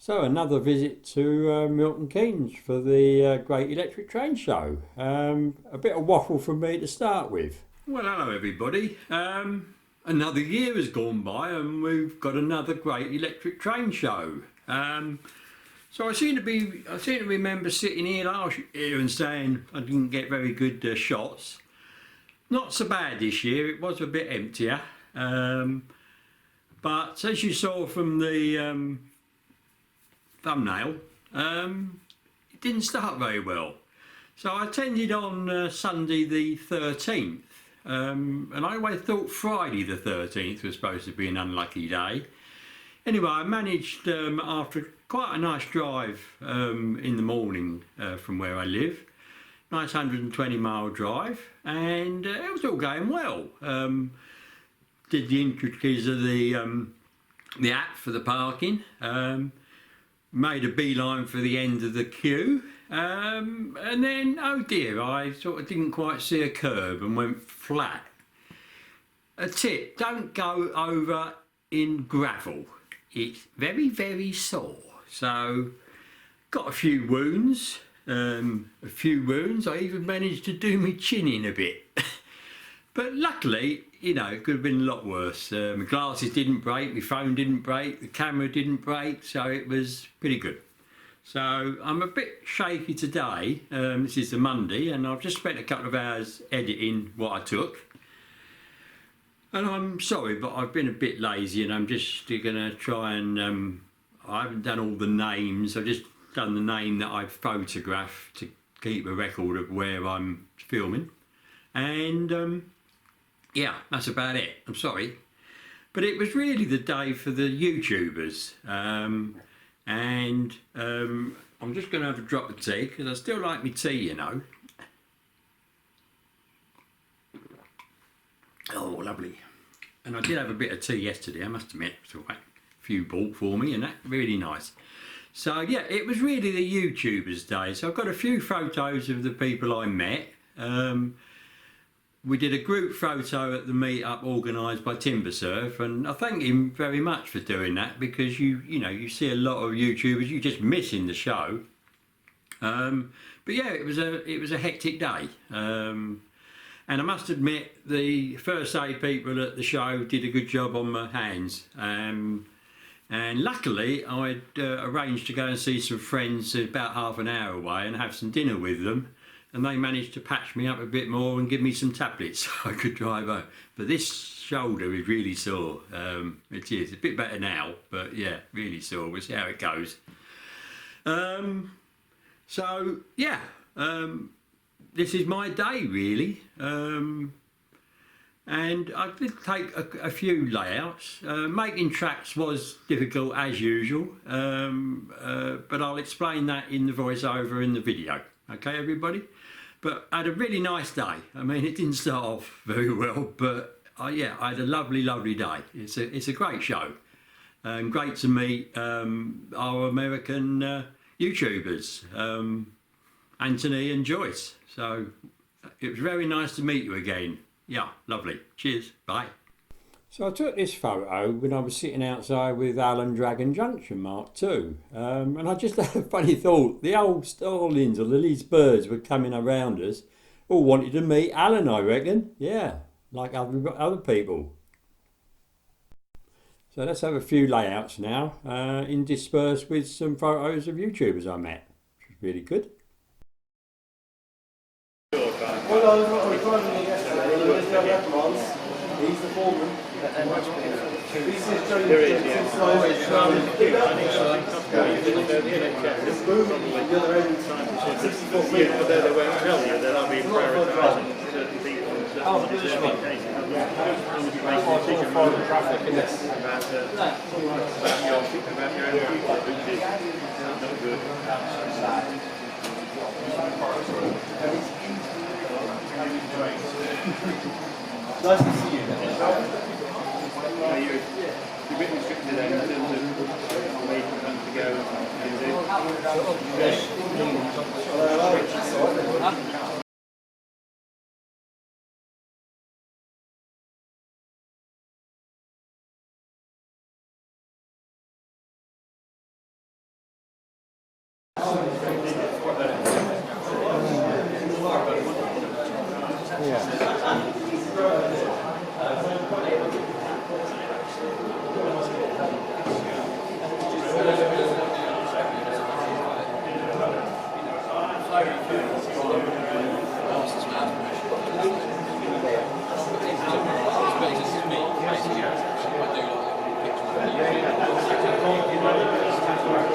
So another visit to Milton Keynes for the Great Electric Train Show. A bit of waffle from me to start with. Well, hello everybody. Another year has gone by and we've got another Great Electric Train Show. So I seem to remember sitting here last year and saying I didn't get very good shots. Not so bad this year. It was a bit emptier, but as you saw from the thumbnail, it didn't start very well. So I attended on Sunday the 13th, and I always thought Friday the 13th was supposed to be an unlucky day. Anyway, I managed, after quite a nice drive in the morning from where I live, nice 120-mile drive, and it was all going well. Did the intricacies of the app for the parking, made a beeline for the end of the queue, and then, oh dear, I sort of didn't quite see a curb and went flat. A tip, don't go over in gravel. It's very, very sore. So, got a few wounds. I even managed to do my chin in a bit. But luckily, you know, it could have been a lot worse. My glasses didn't break, my phone didn't break, the camera didn't break, so it was pretty good. So I'm a bit shaky today. This is the Monday, and I've just spent a couple of hours editing what I took. And I'm sorry, but I've been a bit lazy, and I'm just going to try and... I haven't done all the names, I've just done the name that I've photographed to keep a record of where I'm filming. And yeah, that's about it. I'm sorry. But it was really the day for the YouTubers. I'm just going to have a drop of tea because I still like my tea, you know. Oh, lovely. And I did have a bit of tea yesterday, I must admit. It's all right. A few bought for me and that, really nice. So yeah, it was really the YouTubers day. So I've got a few photos of the people I met. We did a group photo at the meet-up organised by Timbersurf, and I thank him very much for doing that, because you know, you see a lot of YouTubers, you just miss in the show. But yeah, it was a hectic day. And I must admit, the first aid people at the show did a good job on my hands. And luckily, I'd arranged to go and see some friends about half an hour away and have some dinner with them. And they managed to patch me up a bit more and give me some tablets so I could drive home. But this shoulder is really sore. It is. It's a bit better now, but yeah, really sore. We'll see how it goes. So, yeah, this is my day, really. And I did take a few layouts. Making tracks was difficult as usual, but I'll explain that in the voiceover in the video. Okay, everybody? But I had a really nice day. I mean, it didn't start off very well, but yeah, I had a lovely, lovely day. It's a great show. And great to meet our American YouTubers, Anthony and Joyce. So it was very nice to meet you again. Yeah, lovely. Cheers. Bye. So I took this photo when I was sitting outside with Alan Dragon Junction Mark II, and I just had a funny thought. The old starlings or the Leeds birds were coming around us, all wanted to meet Alan, I reckon. Yeah, like other people. So let's have a few layouts now, interspersed with some photos of YouTubers I met, which is really good. He's the foreman. This is Johnny. There is, yeah. But they won't tell you that I'll be prioritising certain people in certain cases. Foreign traffic, yes. About your own future, which is not good. Nice to see you. You're a bit restricted in terms of where you want to go and do.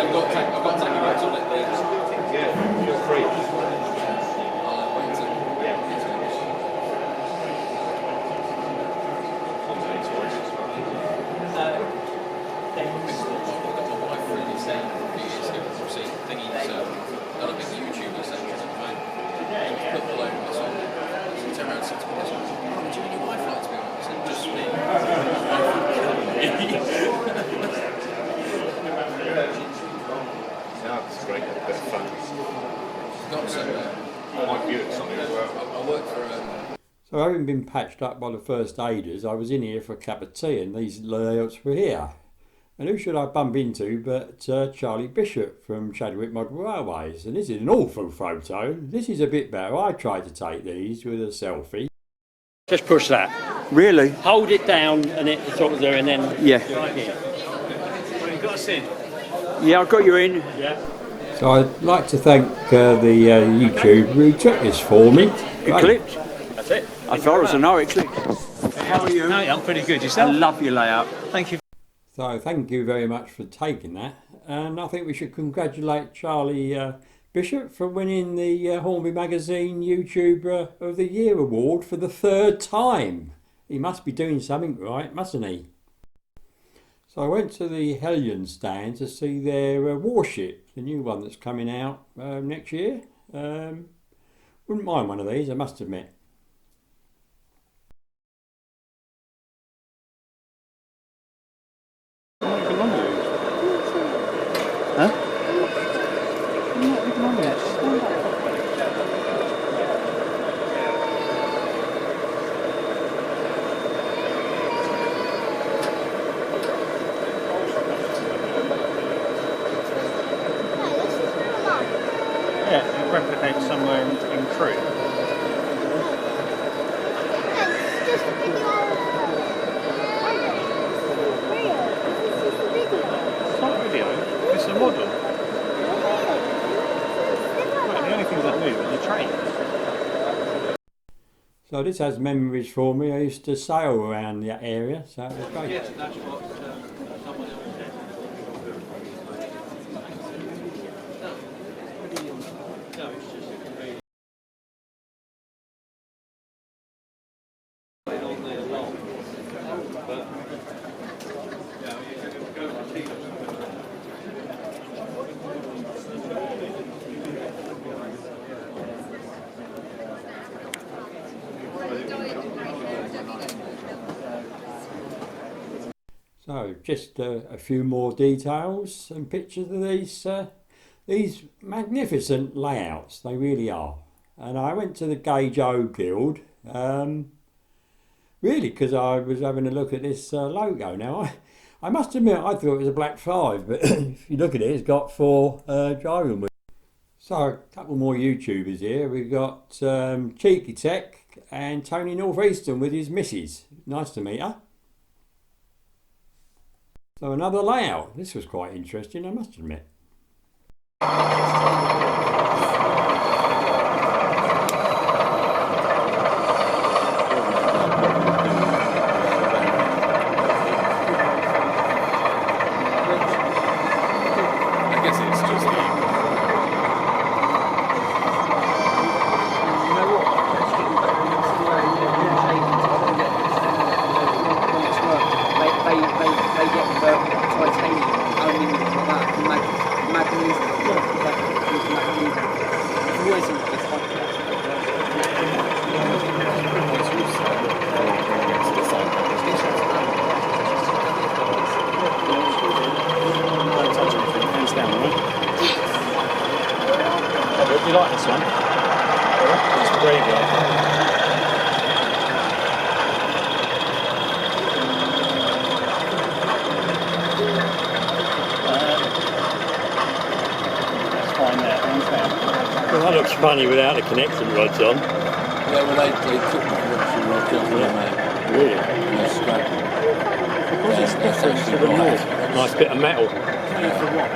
I've got to take you guys on it, please. Yeah, feel free. I'll wait until. It's great, a bit of fun. I might view it something as well. I work for So having been patched up by the first aiders, I was in here for a cup of tea and these layouts were here. And who should I bump into but Charlie Bishop from Chadwick Model Railways. And this is an awful photo. This is a bit better. I tried to take these with a selfie. Just push that. Really? Hold it down and it sort of there and then Yeah. right here. Well, you got us in. Yeah, I've got you in. Yeah. So I'd like to thank the YouTube who took this for me. It Great. clipped. That's it. I thought I know it clipped. How are you? Hey, I'm pretty good. I Yourself? love your layout. Thank you. So thank you very much for taking that. And I think we should congratulate Charlie Bishop for winning the Hornby Magazine YouTuber of the Year award for the 3rd time. He must be doing something right, mustn't he? So I went to the Hellion stand to see their warship, the new one that's coming out next year. Wouldn't mind one of these, I must admit. Yeah, you replicate somewhere in Crewe. It's not a video, it's a model. Right, the only things that move are the trains. So this has memories for me. I used to sail around that area, so it was great. That's what someone else said. No, it's just a convenience. On there long, but yeah, you go to see them. So just a few more details and pictures of these magnificent layouts. They really are. And I went to the Gauge O Guild really because I was having a look at this logo. Now I must admit I thought it was a Black 5, but if you look at it, it's got 4 driving wheels. So a couple more YouTubers here. We've got Cheeky Tech and Tony Northeastern with his missus. Nice to meet her. So another layout. This was quite interesting, I must admit. I guess it's just They get the titanium, aluminium like that, magnesium. I've always thought it's like that. Don't touch anything, hands down, right? Do you like this one? It's a graveyard. That's fine there, hands down. Well, that looks funny without the connection rods on. yeah, well they took the connection rods off there, mate. Really? Yeah, scrap. Because it's different to the north. Nice bit of metal. For what?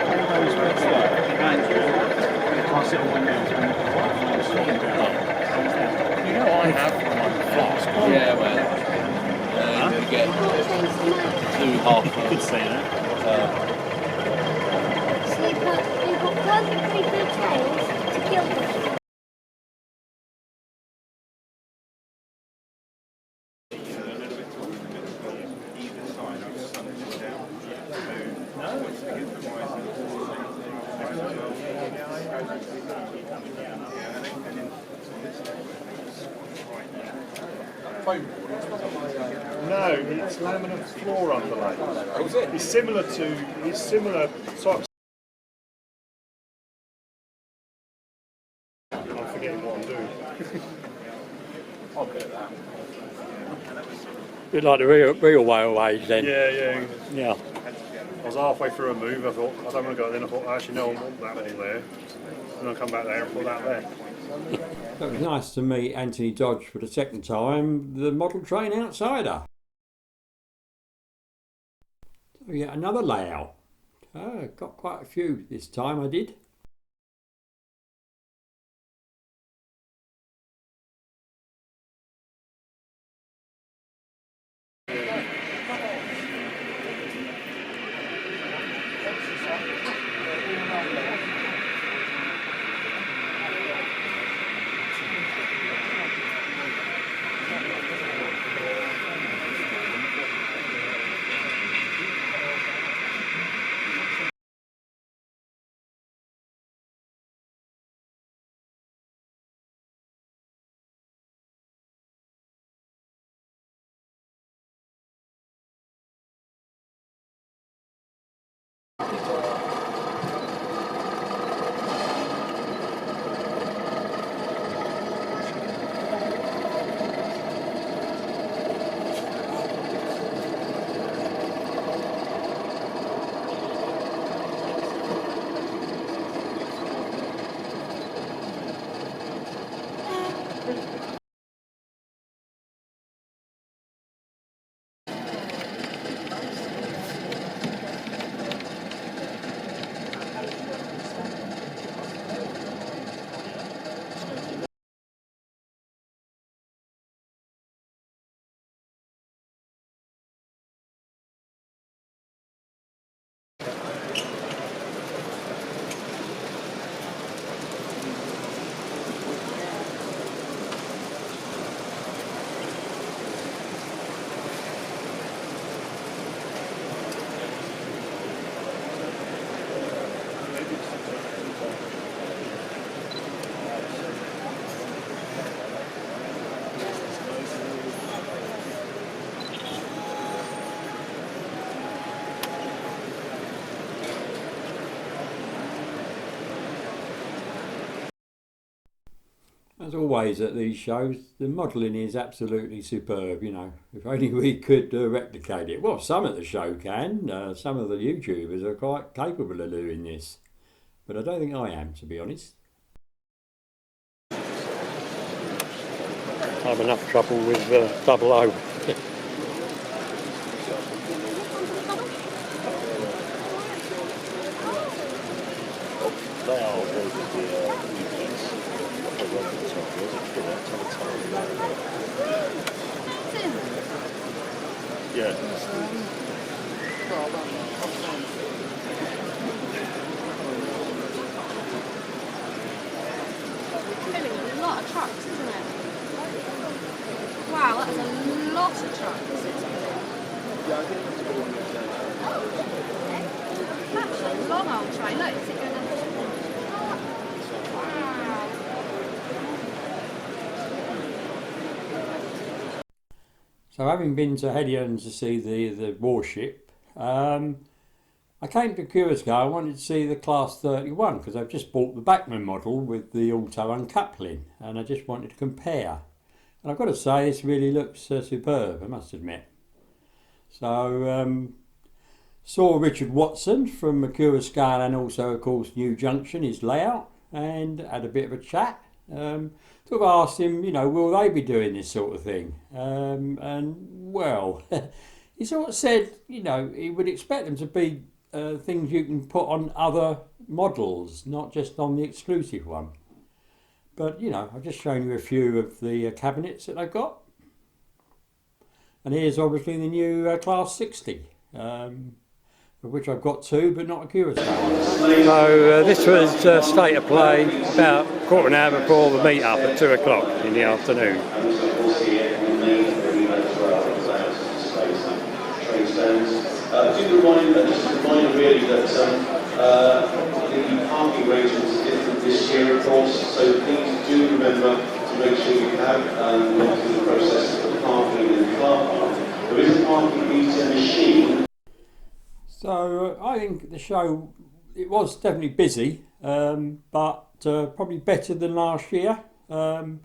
All those bits there, hands down. You can't sit on one now. You know I have one flask. Yeah, well, you get 2 half. You could say that. perfectly good tails to kill them. No, it's laminate floor underlay. Oh, is it? It's similar types. I'm forgetting what I'm doing. I'll get that. Bit like the real railways then. Yeah. Yeah. I was halfway through a move, I thought, I don't want to go there, and I thought, actually no, I want that all there. And I'll come back there and put that there. It was nice to meet Anthony Dodge for the second time, the model train outsider. So yeah, another layout. Got quite a few this time, I did. As always at these shows, the modelling is absolutely superb, you know. If only we could replicate it. Well, some at the show can. Some of the YouTubers are quite capable of doing this. But I don't think I am, to be honest. I have enough trouble with double O. They are yeah. Filling a lot of trucks, isn't it? Wow, that is a lot of trucks. That's a long old train. Look, is it going to... So having been to Hedion to see the warship, I came to Curaçao. I wanted to see the Class 31 because I've just bought the Bachmann model with the auto uncoupling and I just wanted to compare. And I've got to say this really looks superb, I must admit. So saw Richard Watson from Curaçao and also of course New Junction, his layout, and had a bit of a chat. Sort of asked him, you know, will they be doing this sort of thing? And well, he sort of said, you know, he would expect them to be things you can put on other models, not just on the exclusive one. But, you know, I've just shown you a few of the cabinets that they've got. And here's obviously the new Class 60. of which I've got 2, but not a Curacao. So this was state of play about quarter an hour before the meet up at 2 o'clock in the afternoon. Just a reminder really that the parking arrangements are different this year, of course, so please do remember to make sure you have gone through the process of parking in the car park. There is a parking meter machine. So I think the show, it was definitely busy, but probably better than last year. And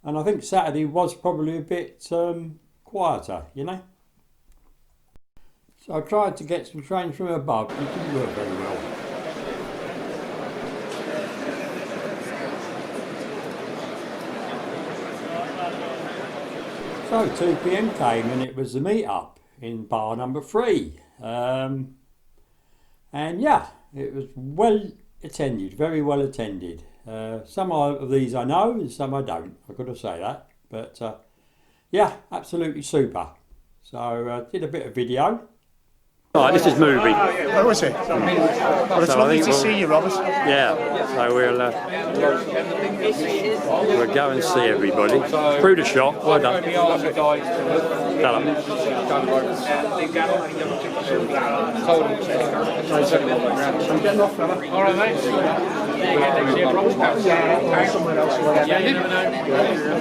I think Saturday was probably a bit quieter, you know. So I tried to get some trains from above, but it didn't work very well. So 2 PM came and it was the meet up in bar number 3. And yeah, it was well attended, very well attended. Some of these I know and some I don't, I've got to say that. But yeah, absolutely super. So did a bit of video. Right, this is movie. Where was it? Well, it's So I lovely think to see you, Robert. Yeah, so we'll go and see everybody. Through the shop, well done. Tell 'em. I'm getting off, fella. All right, mate.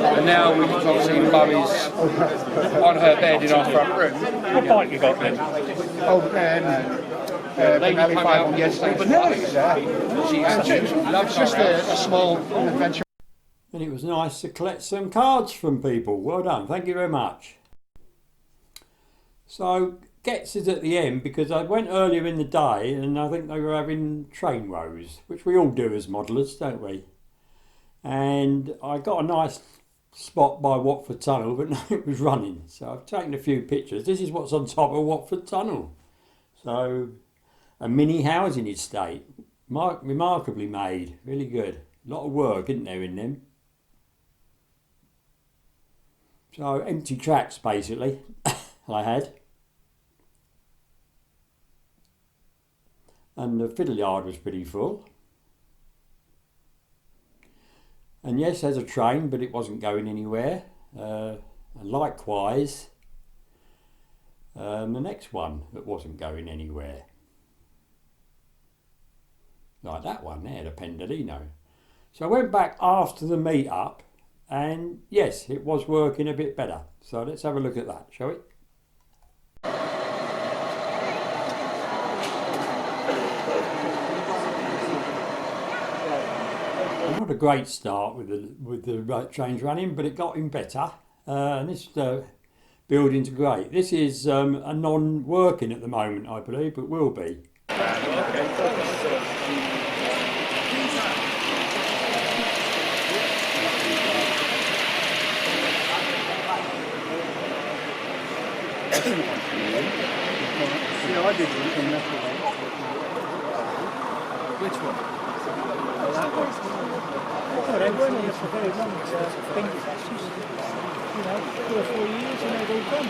And now we've obviously Murray's on her bed in our front room. What bike you got then? Oh, Benelli 5 on yesterday. Benelli's there. It's just a small adventure. And it was nice to collect some cards from people. Well done, thank you very much. So Gets is at the end because I went earlier in the day and I think they were having train rows, which we all do as modelers, don't we? And I got a nice spot by Watford Tunnel, but no, it was running. So I've taken a few pictures. This is what's on top of Watford Tunnel. So a mini housing estate, remarkably made, really good. A lot of work, isn't there, in them? So empty tracks basically, I had. And the fiddle yard was pretty full. And yes, there's a train, but it wasn't going anywhere. And likewise, the next one that wasn't going anywhere. Like that one there, the Pendolino. So I went back after the meet-up, and yes, it was working a bit better. So let's have a look at that, shall we? Not a great start with the trains running, but it got him better. And this building's great. This is a non-working at the moment, I believe, but will be. Yeah, I did one. Which one? Oh, they weren't on this for very long. Thing. You know, 2 or 4 years and they've all gone.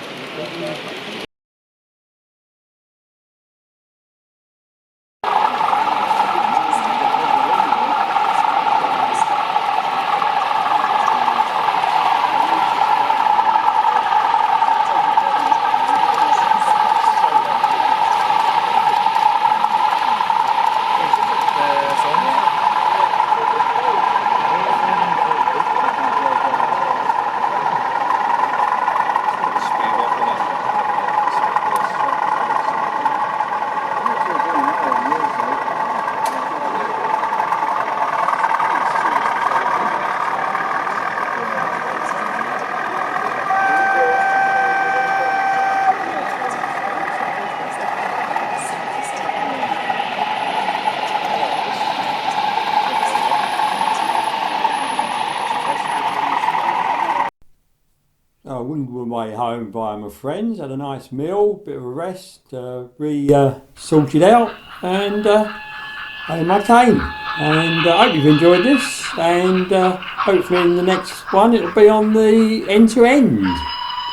I went my way home via my friends, had a nice meal, bit of a rest, sorted out, and home I came. And I hope you've enjoyed this, and hopefully in the next one it'll be on the end to end.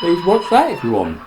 Please watch that if you want.